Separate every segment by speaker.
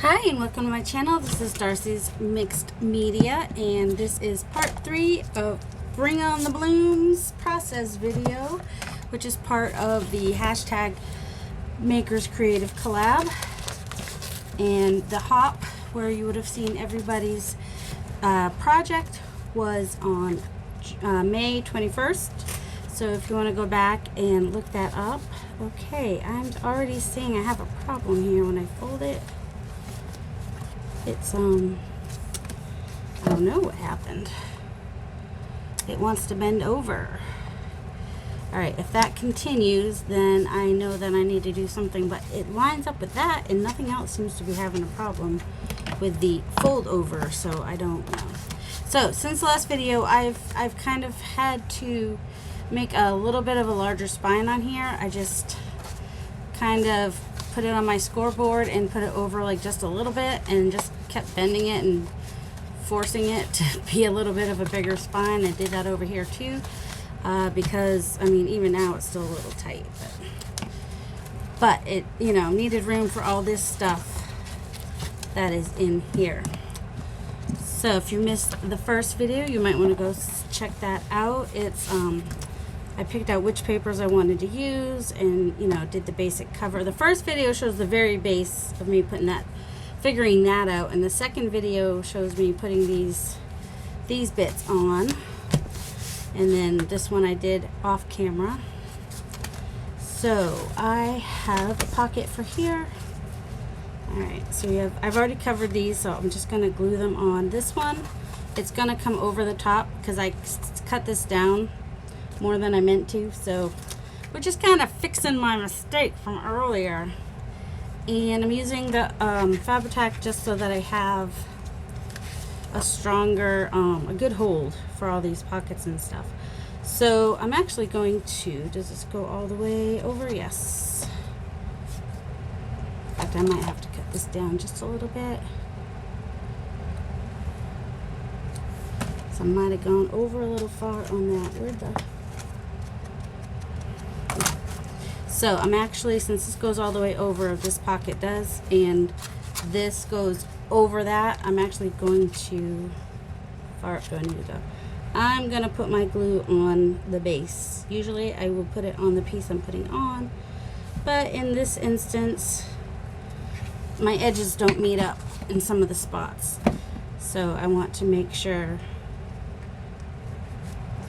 Speaker 1: Hi and welcome to my channel. This is Darcy's Mixed Media and this is part 3 of Bring on the Blooms process video, which is part of the hashtag Makers Creative Collab. And the hop where you would have seen everybody's project was on May 21st. So if you want to go back and look that up. Okay, I'm already seeing I have a problem here when I fold it. It's, I don't know what happened. It wants to bend over. Alright, if that continues, then I know that I need to do something, but it lines up with that, and nothing else seems to be having a problem with the fold over, so I don't know. So, since the last video, I've kind of had to make a little bit of a larger spine on here. I just kind of put it on my scoreboard and put it over like just a little bit and just kept bending it and forcing it to be a little bit of a bigger spine. I did that over here too because I mean even now it's still a little tight, but it, you know, needed room for all this stuff that is in here. So if you missed the first video, you might want to go check that out. It's I picked out which papers I wanted to use and, you know, did the basic cover. The first video shows the very base of me figuring that out, and the second video shows me putting these bits on, and then this one I did off camera. So I have a pocket for here. Alright, so I've already covered these, so I'm just going to glue them on. This one, it's going to come over the top because I cut this down more than I meant to, so we're just kind of fixing my mistake from earlier. And I'm using the Fabri-Tac just so that I have a stronger, a good hold for all these pockets and stuff. So I'm actually going to, does this go all the way over? Yes. In fact, I might have to cut this down just a little bit. So I might have gone over a little far on that. Where'd the... So I'm actually, since this goes all the way over, this pocket does, and this goes over that, I'm actually going to, how far up do I need to go? I'm going to put my glue on the base. Usually I will put it on the piece I'm putting on, but in this instance, my edges don't meet up in some of the spots. So I want to make sure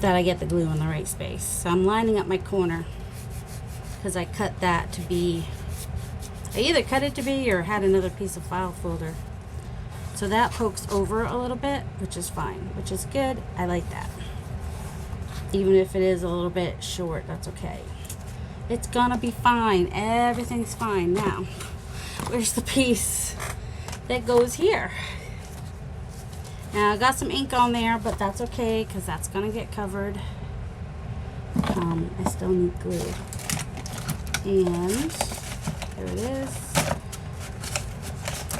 Speaker 1: that I get the glue in the right space. So I'm lining up my corner, because I cut that to be, I either cut it to be or had another piece of file folder. So that pokes over a little bit, which is fine, which is good. I like that. Even if it is a little bit short, that's okay. It's gonna be fine. Everything's fine. Now, where's the piece that goes here? Now, I got some ink on there, but that's okay, because that's gonna get covered. I still need glue. And there it is.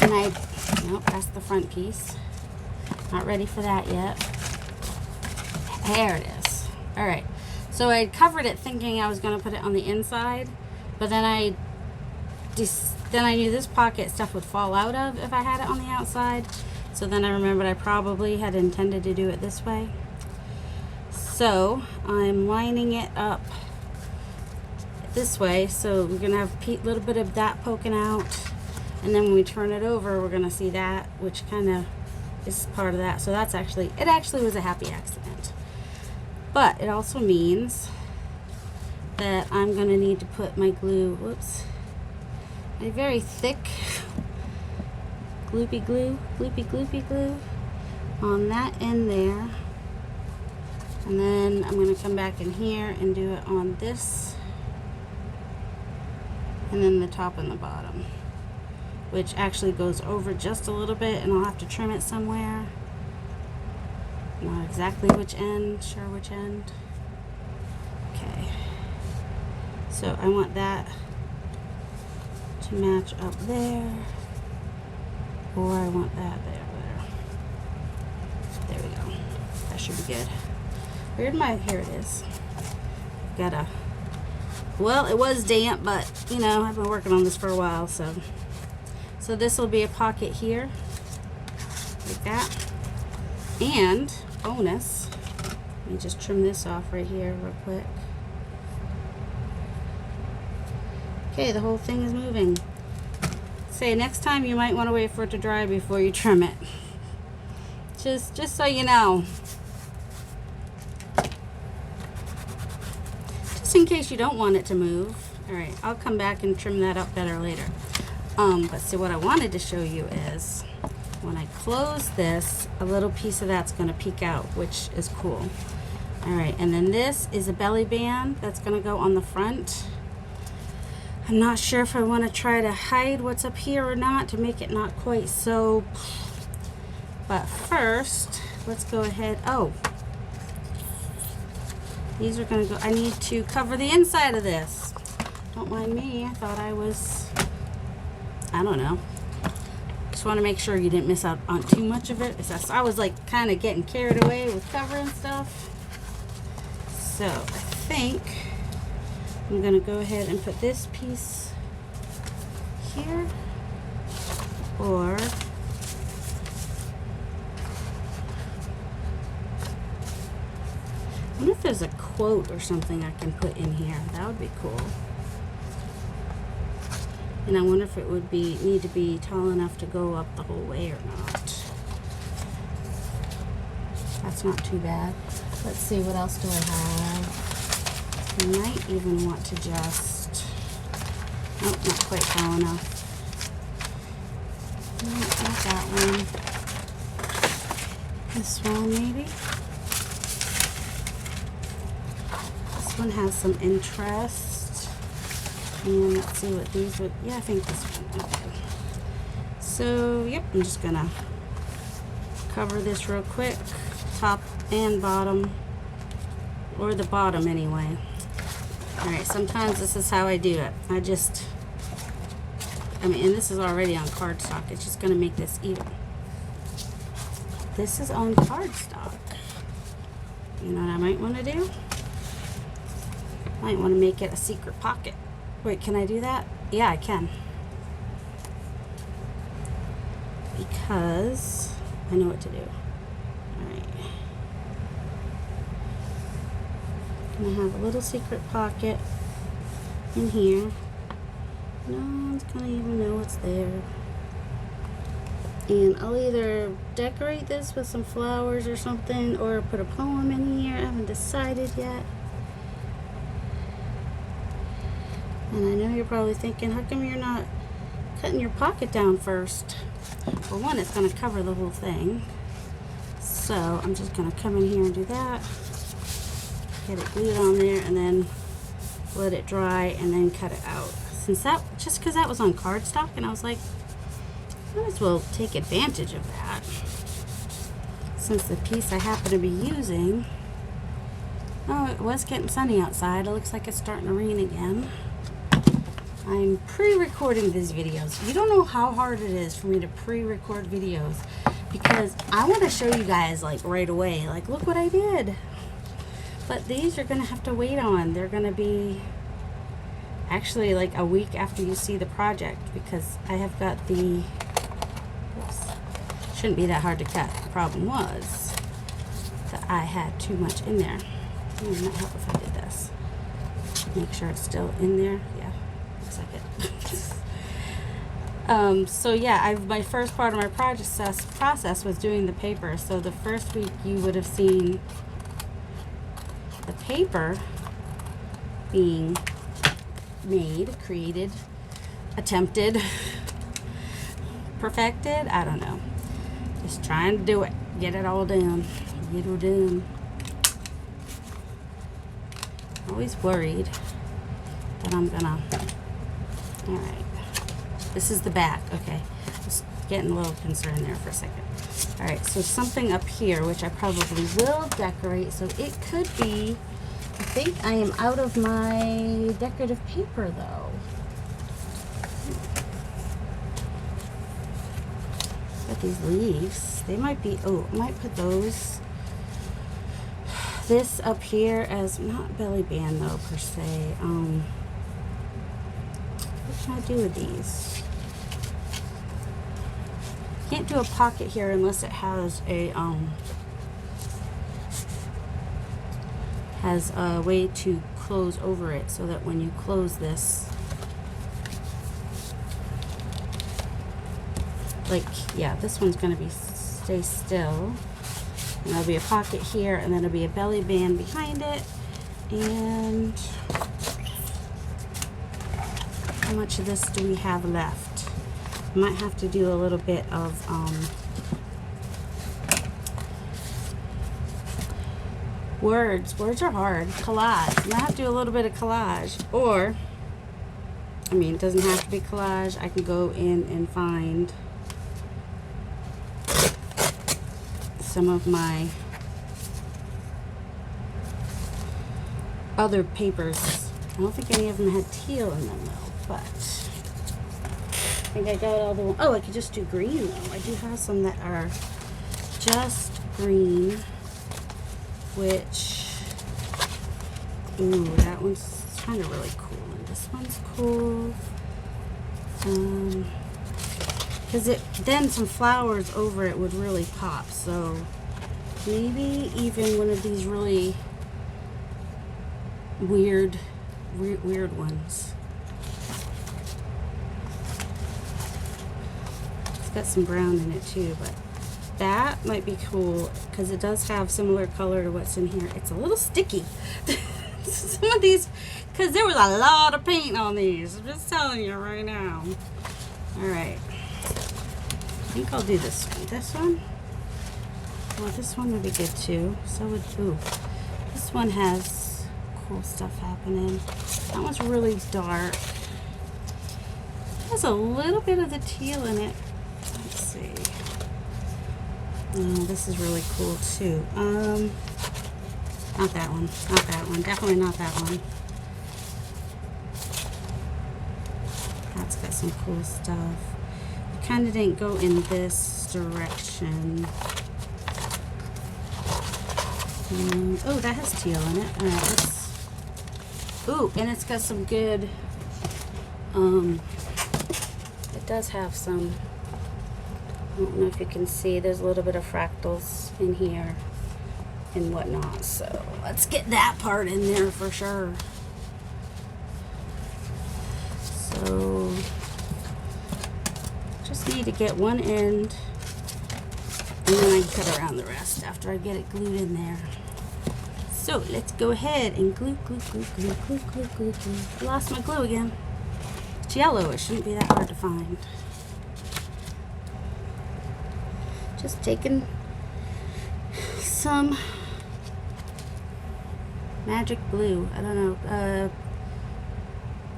Speaker 1: And nope, that's the front piece. Not ready for that yet. There it is. Alright, so I covered it thinking I was going to put it on the inside, but then I knew this pocket stuff would fall out of if I had it on the outside. So then I remembered I probably had intended to do it this way. So I'm lining it up this way, so we're gonna have a little bit of that poking out, and then when we turn it over, we're gonna see that, which kind of is part of that. So that's actually, it actually was a happy accident, but it also means that I'm gonna need to put my glue, whoops, a very thick gloopy glue on that end there, and then I'm gonna come back in here and do it on this, and then the top and the bottom, which actually goes over just a little bit, and I'll have to trim it somewhere. Not exactly which end, sure which end. Okay, so I want that to match up there, or I want that there. There we go. That should be good. Where'd my, here it is. Gotta, well, it was damp, but you know, I've been working on this for a while, so So this will be a pocket here, like that. And bonus, let me just trim this off right here real quick. Okay, the whole thing is moving. Say next time you might want to wait for it to dry before you trim it. Just so you know. Just in case you don't want it to move. Alright, I'll come back and trim that up better later. But see, what I wanted to show you is when I close this, a little piece of that's going to peek out, which is cool. Alright, and then this is a belly band that's going to go on the front. I'm not sure if I want to try to hide what's up here or not to make it not quite so. But first, let's go ahead. Oh, these are going to go. I need to cover the inside of this. Don't mind me. I thought I was, I don't know. Just want to make sure you didn't miss out on too much of it. I was like kind of getting carried away with covering stuff. So I think I'm going to go ahead and put this piece here, or I wonder if there's a quote or something I can put in here. That would be cool. And I wonder if it would need to be tall enough to go up the whole way or not. That's not too bad. Let's see, what else do I have? I might even want to just, oh, not quite tall enough. Not that one. This one maybe. This one has some interest. And let's see what these would, yeah, I think this one, okay. So, yep, I'm just gonna cover this real quick, top and bottom, or the bottom anyway. Alright, sometimes this is how I do it. I mean, and this is already on cardstock. It's just gonna make this even. This is on cardstock. You know what I might want to do? I might want to make it a secret pocket. Wait, can I do that? Yeah, I can. Because I know what to do. Alright. I'm going to have a little secret pocket in here. No one's going to even know what's there. And I'll either decorate this with some flowers or something, or put a poem in here. I haven't decided yet. And I know you're probably thinking, how come you're not cutting your pocket down first? For one, it's going to cover the whole thing. So I'm just going to come in here and do that. Get it glued on there and then let it dry and then cut it out. Just because that was on cardstock, and I was like, might as well take advantage of that. Since the piece I happen to be using, oh, it was getting sunny outside. It looks like it's starting to rain again. I'm pre-recording these videos. You don't know how hard it is for me to pre-record videos, because I want to show you guys like right away, like, look what I did. But these you're gonna have to wait on. They're gonna be actually like a week after you see the project, because I have got the, oops, shouldn't be that hard to cut. The problem was that I had too much in there. It might help if I did this. Make sure it's still in there. Yeah, looks like it. So yeah, my first part of my process was doing the paper. So the first week you would have seen the paper being made, created, attempted, perfected. I don't know. Just trying to do it. Get it all done. Get it done. Always worried that I'm gonna. Alright. This is the back. Okay. Just getting a little concerned there for a second. Alright, so something up here, which I probably will decorate. So it could be, I think I am out of my decorative paper though. Got these leaves. They might be, oh, I might put those, this up here as, not belly band though per se. What can I do with these? Can't do a pocket here unless it has a way to close over it, so that when you close this, like, yeah, this one's gonna be stay still, and there'll be a pocket here, and then there'll be a belly band behind it. And how much of this do we have left? Might have to do a little bit of words are hard. Collage. Might have to do a little bit of collage, or I mean, it doesn't have to be collage. I can go in and find some of my other papers. I don't think any of them had teal in them though, but I think I got all the ones. Oh, I could just do green though. I do have some that are just green, which, ooh, that one's kind of really cool, and this one's cool. Because then some flowers over it would really pop. So maybe even one of these really weird ones. It's got some brown in it too, but that might be cool because it does have similar color to what's in here. It's a little sticky. Some of these, because there was a lot of paint on these. I'm just telling you right now. All right. I think I'll do this one. This one? Well, this one would be good too. So would, ooh, this one has cool stuff happening. That one's really dark. It has a little bit of the teal in it. Let's see. Oh, this is really cool too. Not that one. Not that one. Definitely not that one. That's got some cool stuff. It kind of didn't go in this direction. Oh, that has teal in it. All right, let's. Ooh, and it's got some good. It does have some. I don't know if you can see. There's a little bit of fractals in here and whatnot. So let's get that part in there for sure. So just need to get one end, and then I can cut around the rest after I get it glued in there. So let's go ahead and glue. I lost my glue again. It's yellow. It shouldn't be that hard to find. Just taking some magic glue. I don't know.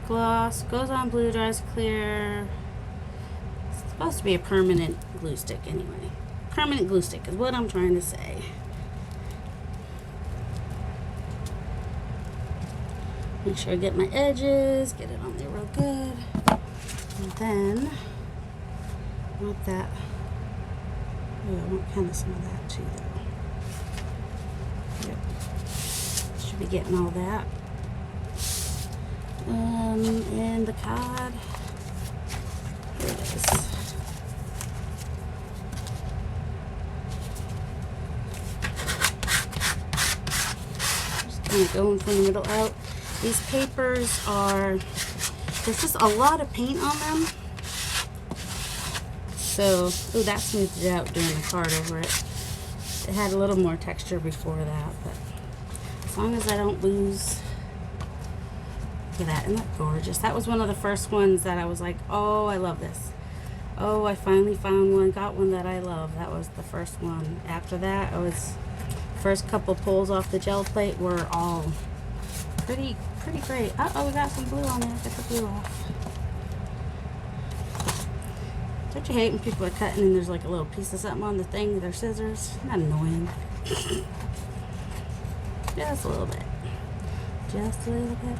Speaker 1: Gloss goes on blue, dries clear. It's supposed to be a permanent glue stick anyway. Permanent glue stick is what I'm trying to say. Make sure I get my edges, get it on there real good. And then, I want that. Oh, I want kind of some of that too, though. Yep. Should be getting all that. And the card. Here it is. Just kind of going from the middle out. These papers are, there's just a lot of paint on them. So, oh, that smoothed it out doing the card over it. It had a little more texture before that, but as long as I don't lose. Look at that, isn't that gorgeous? That was one of the first ones that I was like, oh, I love this. Oh, I finally found one, got one that I love. That was the first one. After that, first couple pulls off the gel plate were all pretty great. Uh-oh, we got some glue on there. Get the glue off. Don't you hate when people are cutting and there's like a little piece of something on the thing with their scissors? Isn't that annoying? Just a little bit. Just a little bit. Okay.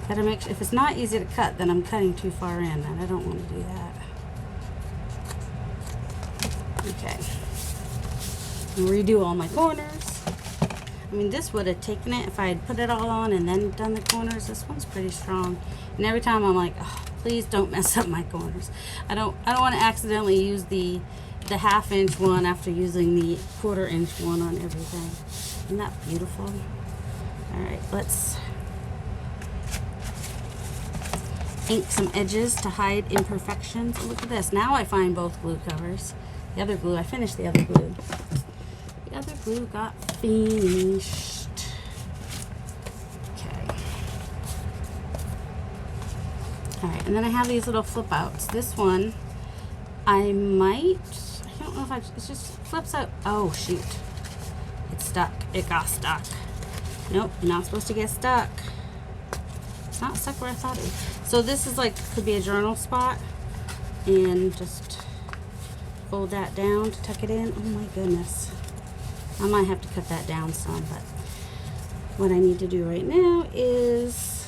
Speaker 1: Gotta make sure, if it's not easy to cut, then I'm cutting too far in, and I don't want to do that. Okay. Redo all my corners. I mean, this would have taken it if I had put it all on and then done the corners. This one's pretty strong. And every time I'm like, oh, Please don't mess up my corners. I don't want to accidentally use the 1/2 inch one after using the 1/4 inch one on everything. Isn't that beautiful? All right, let's ink some edges to hide imperfections. Oh, look at this. Now I find both glue covers. The other glue, I finished the other glue. The other glue got finished. Okay. All right, and then I have these little flip outs. This one, I don't know if it just flips out. Oh, shoot. It's stuck. It got stuck. Nope, you're not supposed to get stuck. It's not stuck where I thought it was. So this is like, could be a journal spot. And just fold that down to tuck it in. Oh my goodness. I might have to cut that down some, but what I need to do right now is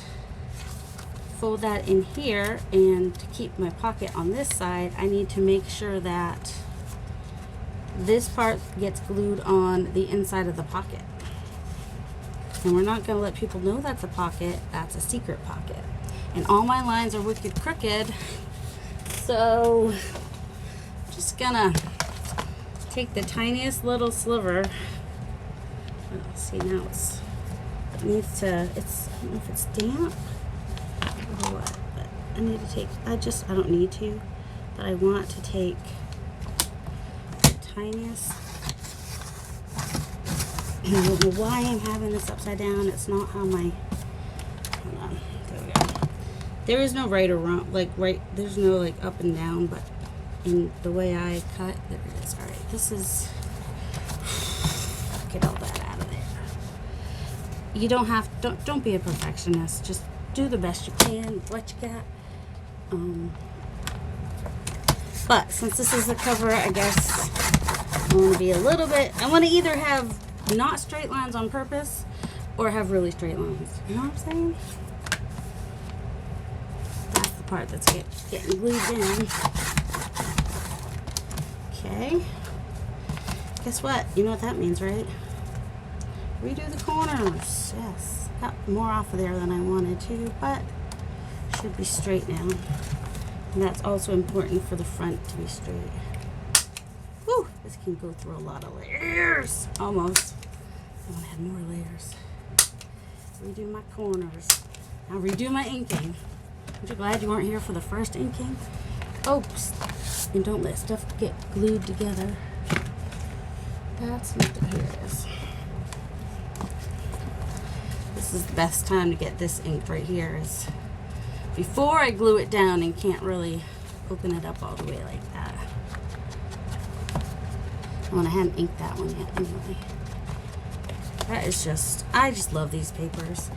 Speaker 1: fold that in here, and to keep my pocket on this side, I need to make sure that this part gets glued on the inside of the pocket. And we're not going to let people know that's a pocket. That's a secret pocket. And all my lines are wicked crooked. So I'm just going to take the tiniest little sliver. Oh, see, now it needs to, I don't know if it's damp or what, but I need to take, I don't need to, but I want to take the tiniest. I don't know why I'm having this upside down. It's not how my, hold on, there we go. There is no right or wrong, there's no like up and down, but in the way I cut, there it is. All right, this is, get all that out of there. You don't have, don't be a perfectionist. Just do the best you can, what you got. But since this is the cover, I guess I want to be a little bit, I want to either have not straight lines on purpose or have really straight lines. You know what I'm saying? That's the part that's getting glued in. Okay. Guess what? You know what that means, right? Redo the corners. Yes. Got more off of there than I wanted to, but should be straight now. And that's also important for the front to be straight. Whew, this can go through a lot of layers. Almost. I want to add more layers. Redo my corners. Now redo my inking. Aren't you glad you weren't here for the first inking? Oops. And don't let stuff get glued together. That's not the, here it is. This is the best time to get this inked right here, is before I glue it down and can't really open it up all the way like that. I hadn't inked that one yet anyway. That is just, I just love these papers.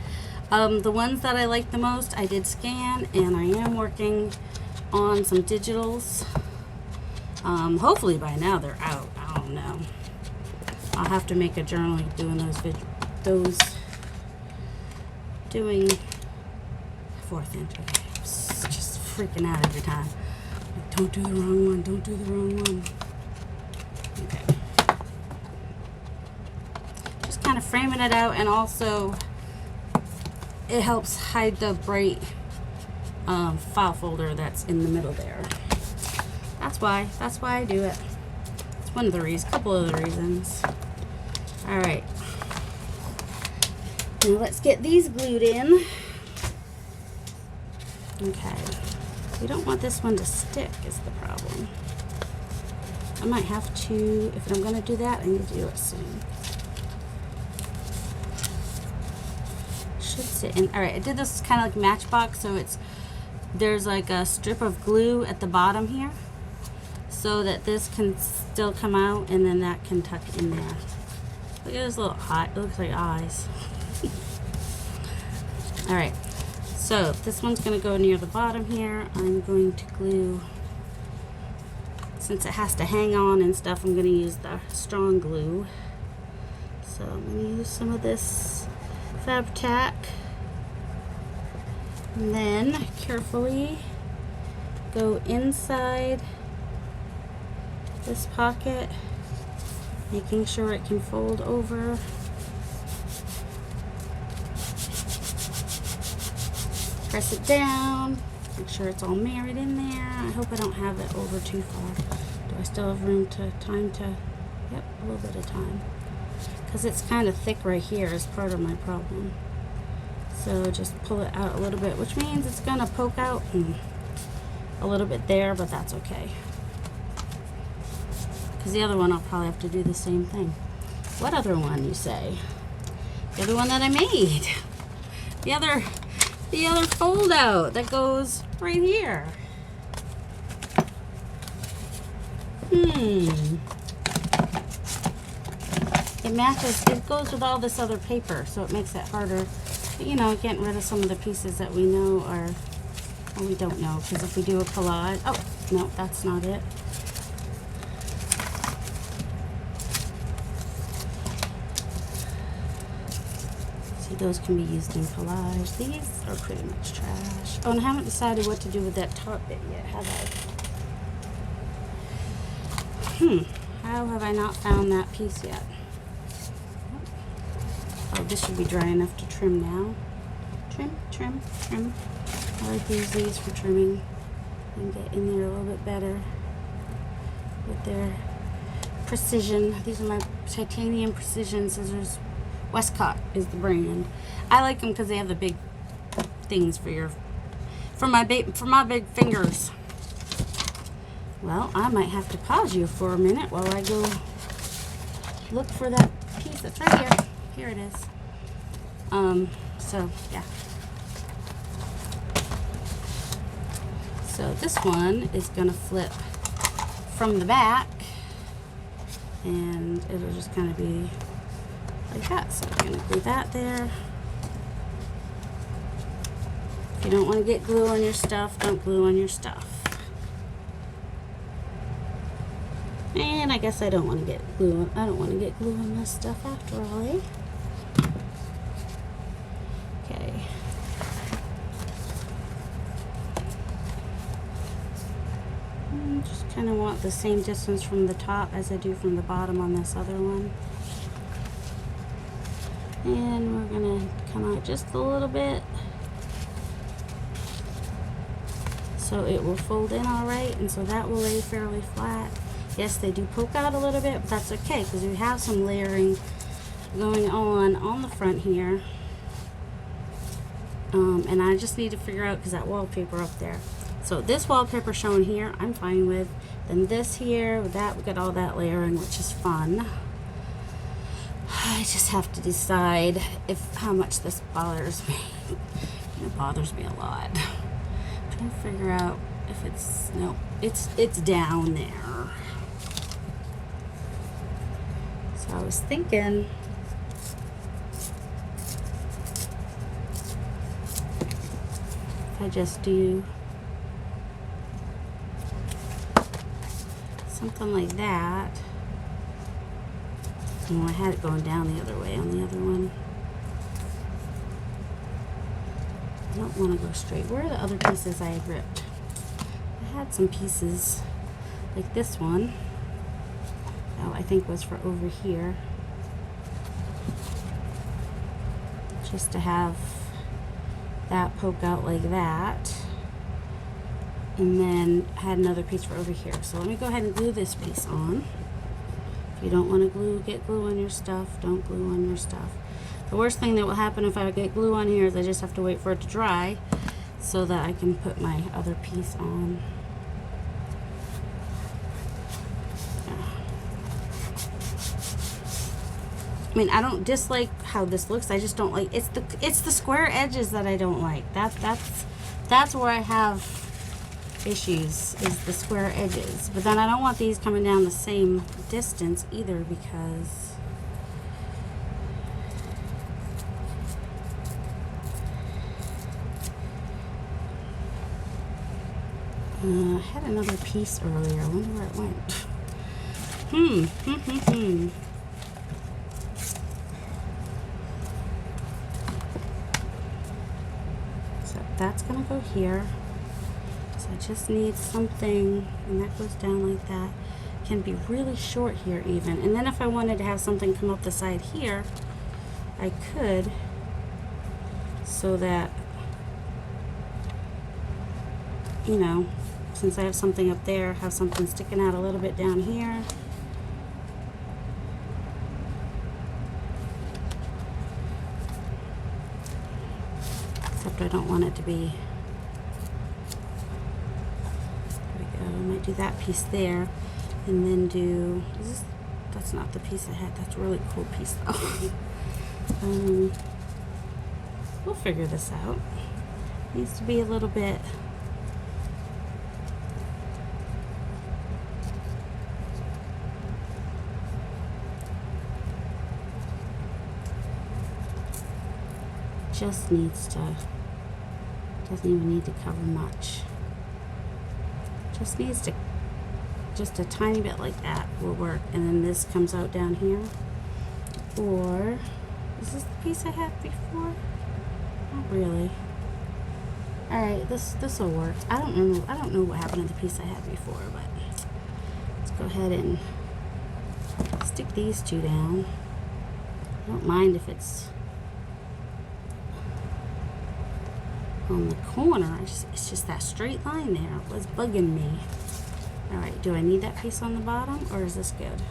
Speaker 1: The ones that I like the most, I did scan, and I am working on some digitals. Hopefully by now they're out. I don't know. I'll have to make a journal doing doing 4th inch. Okay. Just freaking out every time. Like, don't do the wrong one. Don't do the wrong one. Okay. Just kind of framing it out, and also it helps hide the bright file folder that's in the middle there. That's why I do it. It's one of the reasons, couple of the reasons. All right. Now let's get these glued in. Okay. We don't want this one to stick is the problem. I might have to, if I'm going to do that, I need to do it soon. Should sit in. All right, I did this kind of like Matchbox, so there's like a strip of glue at the bottom here, so that this can still come out, and then that can tuck in there. Look at this little eye. It looks like eyes. All right, so this one's going to go near the bottom here. I'm going to glue, since it has to hang on and stuff, I'm going to use the strong glue. So I'm going to use some of this Fab-Tac, and then carefully go inside this pocket, making sure it can fold over. Press it down Make sure it's all married in there. I hope I don't have it over too far. Do I still have room to, yep, a little bit of time. Because it's kind of thick right here is part of my problem. So just pull it out a little bit, which means it's gonna poke out a little bit there, but that's okay. Because the other one I'll probably have to do the same thing. What other one, you say? The other one that I made. The other fold out that goes right here. It matches, it goes with all this other paper, so it makes it harder. But, you know, getting rid of some of the pieces that we know are, well, we don't know, because if we do a collage, oh, no, that's not it. See, those can be used in collage. These are pretty much trash. Oh, and I haven't decided what to do with that top bit yet, have I? How have I not found that piece yet? Oh, this should be dry enough to trim now. Trim, trim, trim. I like to use these for trimming and get in there a little bit better with their precision. These are my titanium precision scissors. Westcott is the brand. I like them because they have the big things for my big fingers. Well, I might have to pause you for a minute while I go look for that piece that's right here. Here it is. So yeah. So this one is gonna flip from the back, and it'll just kind of be like that. So I'm gonna glue that there. If you don't want to get glue on your stuff, don't glue on your stuff. And I guess I don't want to get glue on, I don't want to get glue on this stuff after all, eh? Okay. Just kind of want the same distance from the top as I do from the bottom on this other one. And we're gonna come out just a little bit so it will fold in all right, and so that will lay fairly flat. Yes, they do poke out a little bit, but that's okay because we have some layering going on the front here. And I just need to figure out, because that wallpaper up there. So this wallpaper shown here, I'm fine with. Then this here, with that, we got all that layering, which is fun. I just have to decide how much this bothers me. It bothers me a lot. I'm trying to figure out if it's, no, it's down there. So I was thinking, if I just do something like that. Oh, I had it going down the other way on the other one. I don't want to go straight. Where are the other pieces I had ripped? I had some pieces like this one. Oh, I think was for over here. Just to have that poke out like that. And then I had another piece for over here. So let me go ahead and glue this piece on. If you don't want to glue, get glue on your stuff. Don't glue on your stuff. The worst thing that will happen if I get glue on here is I just have to wait for it to dry so that I can put my other piece on. I mean, I don't dislike how this looks. I just don't like it's the square edges that I don't like. That's where I have issues, is the square edges. But then I don't want these coming down the same distance either, because I had another piece earlier. I wonder where it went. So that's gonna go here. So I just need something, and that goes down like that. Can be really short here even. And then if I wanted to have something come up the side here, I could, so that you know, since I have something up there, have something sticking out a little bit down here. Except I don't want it to be, there we go, I might do that piece there, and then do, that's not the piece I had, that's a really cool piece though. We'll figure this out. Needs to be a little bit, just needs to, doesn't even need to cover much. Just needs to, just a tiny bit like that will work. And then this comes out down here. Or, is this the piece I had before? Not really. Alright, this will work. I don't know what happened to the piece I had before, but let's go ahead and stick these two down. I don't mind if it's on the corner. It's just that straight line there. It was bugging me. Alright, do I need that piece on the bottom, or is this good?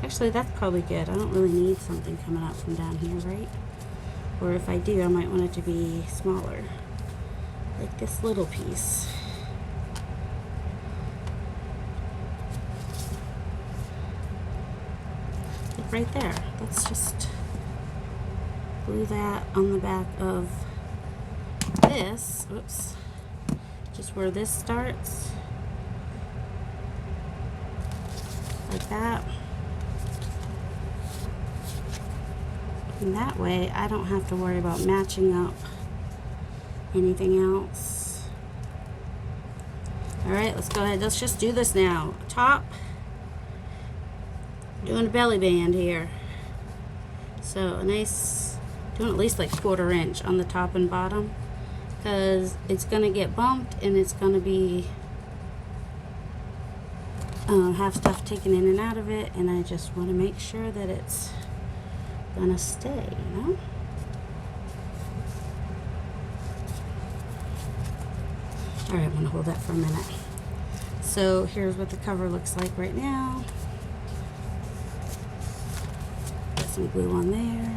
Speaker 1: Actually, that's probably good. I don't really need something coming out from down here, right? Or if I do, I might want it to be smaller. Like this little piece. Like right there. Let's just glue that on the back of this. Oops. Just where this starts. Like that. And that way, I don't have to worry about matching up anything else. Alright, let's go ahead. Let's just do this now. Top. Doing a belly band here. So, a nice, doing at least like 1/4 inch on the top and bottom. Because it's going to get bumped and it's going to be, have stuff taken in and out of it. And I just want to make sure that it's gonna stay, you know? Alright, I'm gonna hold that for a minute. So here's what the cover looks like right now. Put some glue on there.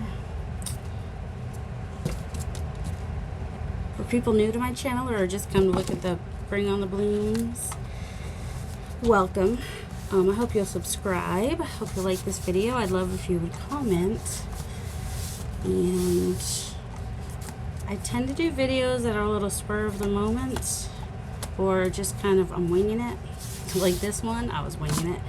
Speaker 1: For people new to my channel or just come to look at the Bring on the Blooms, welcome. I hope you'll subscribe. Hope you like this video. I'd love if you would comment. And I tend to do videos that are a little spur of the moment, or just kind of, I'm winging it. Like this one, I was winging it.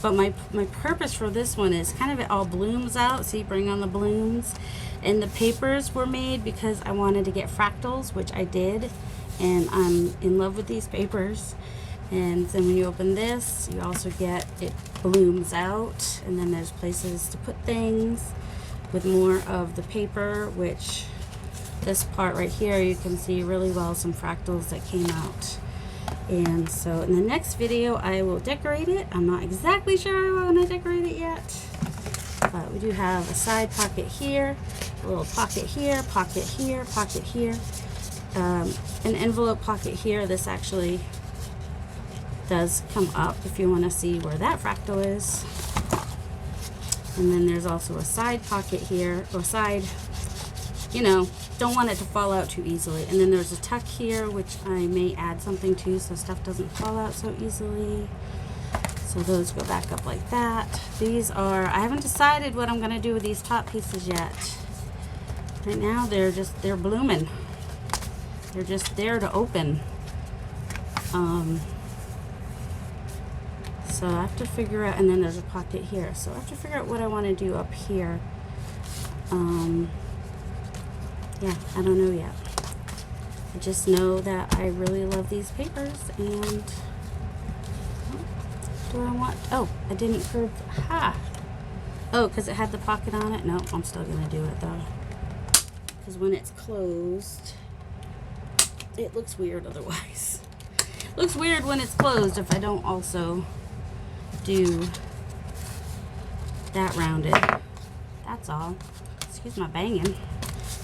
Speaker 1: But my purpose for this one is kind of it all blooms out. See, Bring on the Blooms. And the papers were made because I wanted to get fractals, which I did. And I'm in love with these papers. And then when you open this, you also get, it blooms out, and then there's places to put things with more of the paper, which this part right here, you can see really well some fractals that came out. And so in the next video, I will decorate it. I'm not exactly sure I want to decorate it yet, but we do have a side pocket here, a little pocket here, pocket here, pocket here, an envelope pocket here. This actually does come up if you want to see where that fractal is. And then there's also a side pocket here, or side, you know, don't want it to fall out too easily. And then there's a tuck here, which I may add something to so stuff doesn't fall out so easily. So those go back up like that. These are, I haven't decided what I'm going to do with these top pieces yet. Right now they're blooming. They're just there to open. So I have to figure out, and then there's a pocket here. So I have to figure out what I want to do up here. Yeah, I don't know yet. I just know that I really love these papers, and do I want, oh, I didn't curve, oh, because it had the pocket on it? No, I'm still going to do it though. Because when it's closed, it looks weird otherwise. It looks weird when it's closed if I don't also do that rounded. That's all. Excuse my banging.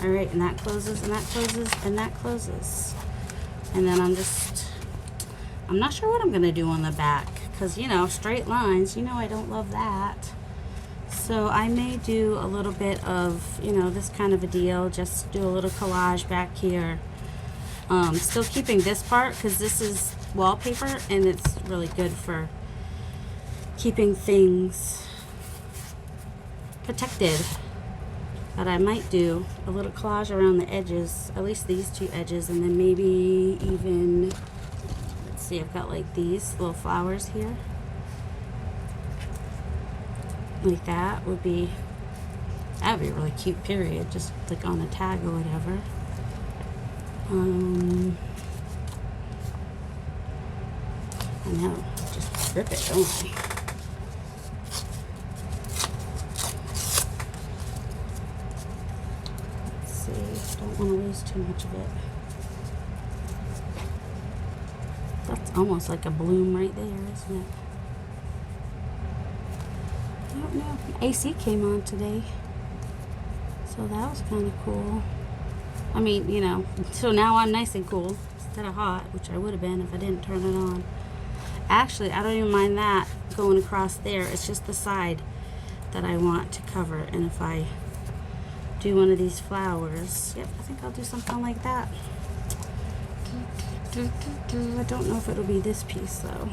Speaker 1: All right, and that closes, and that closes, and that closes. And then I'm not sure what I'm gonna do on the back, because, you know, straight lines, you know I don't love that. So I may do a little bit of, you know, this kind of a deal, just do a little collage back here. Still keeping this part, because this is wallpaper, and it's really good for keeping things protected. But I might do a little collage around the edges, at least these two edges, and then maybe even, let's see, I've got like these little flowers here. Like that would be really cute, period, just like on a tag or whatever. I know, just rip it, don't I? Don't want to lose too much of it. That's almost like a bloom right there, isn't it? I don't know. AC came on today, so that was kind of cool. I mean, you know, so now I'm nice and cool instead of hot, which I would have been if I didn't turn it on. Actually, I don't even mind that going across there. It's just the side that I want to cover, and if I do one of these flowers. Yep, I think I'll do something like that. I don't know if it'll be this piece though.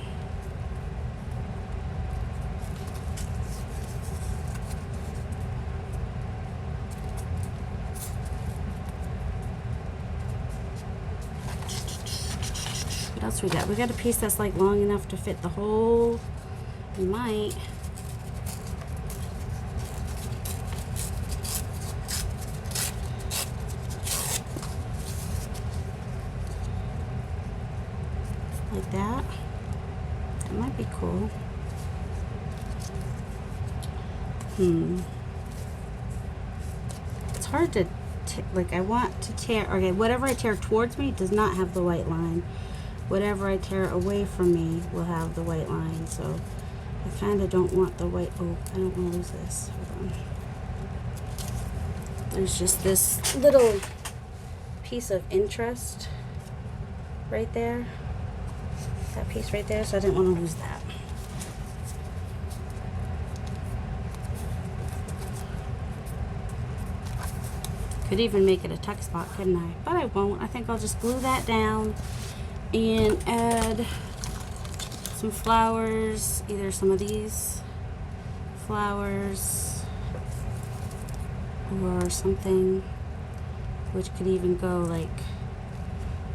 Speaker 1: What else we got? We got a piece that's like long enough to fit the whole. We might. Like that. That might be cool. It's hard to like, I want to tear, okay, whatever I tear towards me does not have the white line. Whatever I tear away from me will have the white line. So I kind of don't want the white. Oh, I don't want to lose this. Hold on. There's just this little piece of interest right there. That piece right there, so I didn't want to lose that. Could even make it a tuck spot, couldn't I? But I won't. I think I'll just glue that down and add some flowers, either some of these flowers or something, which could even go like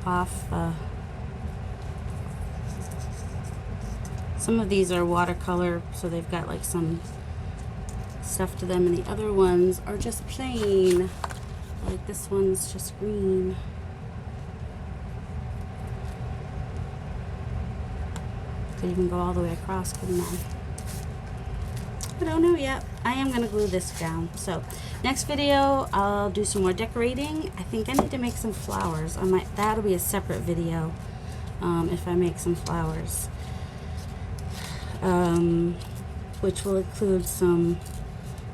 Speaker 1: off. Some of these are watercolor, so they've got like some stuff to them, and the other ones are just plain. Like this one's just green. Could even go all the way across, couldn't I? I don't know yet. I am gonna glue this down. So next video, I'll do some more decorating. I think I need to make some flowers. That'll be a separate video if I make some flowers. Which will include some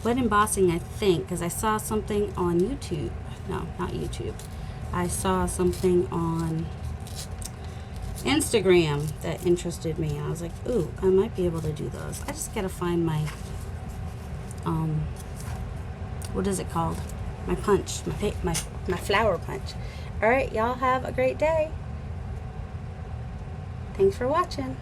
Speaker 1: wet embossing, I think, because I saw something on YouTube. No, not YouTube. I saw something on Instagram that interested me. I was like, ooh, I might be able to do those. I just gotta find my, what is it called? My punch, my flower punch. All right, y'all have a great day. Thanks for watching.